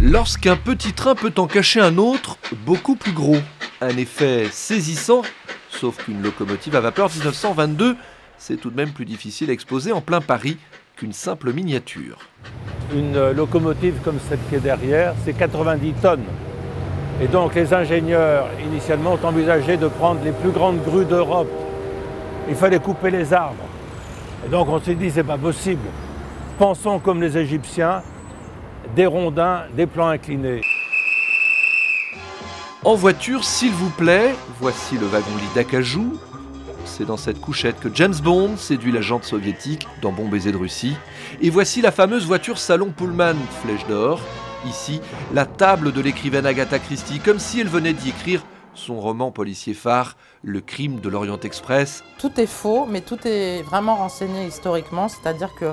Lorsqu'un petit train peut en cacher un autre beaucoup plus gros. Un effet saisissant, sauf qu'une locomotive à vapeur 1922, c'est tout de même plus difficile à exposer en plein Paris qu'une simple miniature. Une locomotive comme celle qui est derrière, c'est 90 tonnes. Et donc les ingénieurs, initialement, ont envisagé de prendre les plus grandes grues d'Europe. Il fallait couper les arbres. Et donc on s'est dit, c'est pas possible. Pensons comme les Égyptiens, des rondins, des plans inclinés. En voiture, s'il vous plaît, voici le wagon-lit d'acajou. C'est dans cette couchette que James Bond séduit l'agente soviétique dans Bon baiser de Russie. Et voici la fameuse voiture salon Pullman Flèche d'or. Ici, la table de l'écrivaine Agatha Christie, comme si elle venait d'y écrire son roman policier phare, Le crime de l'Orient Express. Tout est faux, mais tout est vraiment renseigné historiquement, c'est-à-dire que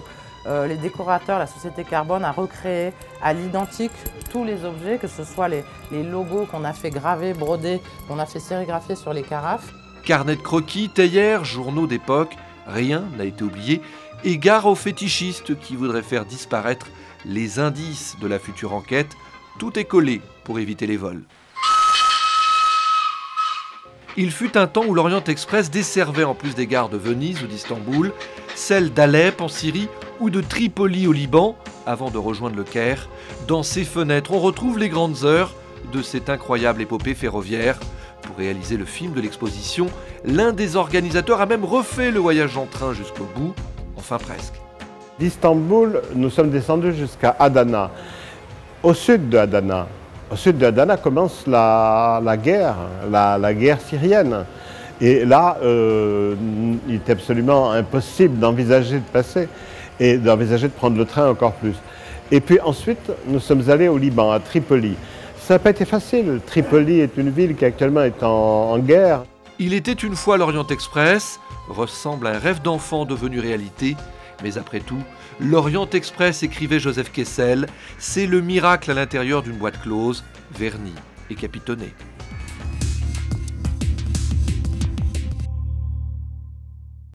les décorateurs, la société Carbone a recréé à l'identique tous les objets, que ce soit les logos qu'on a fait graver, broder, qu'on a fait sérigraphier sur les carafes. Carnet de croquis, théières, journaux d'époque, rien n'a été oublié. Et gare aux fétichistes qui voudraient faire disparaître les indices de la future enquête. Tout est collé pour éviter les vols. Il fut un temps où l'Orient Express desservait, en plus des gares de Venise ou d'Istanbul, celles d'Alep en Syrie ou de Tripoli au Liban, avant de rejoindre le Caire. Dans ces fenêtres, on retrouve les grandes heures de cette incroyable épopée ferroviaire. Pour réaliser le film de l'exposition, l'un des organisateurs a même refait le voyage en train jusqu'au bout, enfin presque. D'Istanbul, nous sommes descendus jusqu'à Adana. Au sud de Adana commence la guerre syrienne. Et là, il est absolument impossible d'envisager de passer et d'envisager de prendre le train encore plus. Et puis ensuite, nous sommes allés au Liban, à Tripoli. Ça n'a pas été facile. Tripoli est une ville qui actuellement est en guerre. Il était une fois l'Orient Express, ressemble à un rêve d'enfant devenu réalité. Mais après tout, l'Orient Express, écrivait Joseph Kessel, c'est le miracle à l'intérieur d'une boîte close, vernie et capitonnée.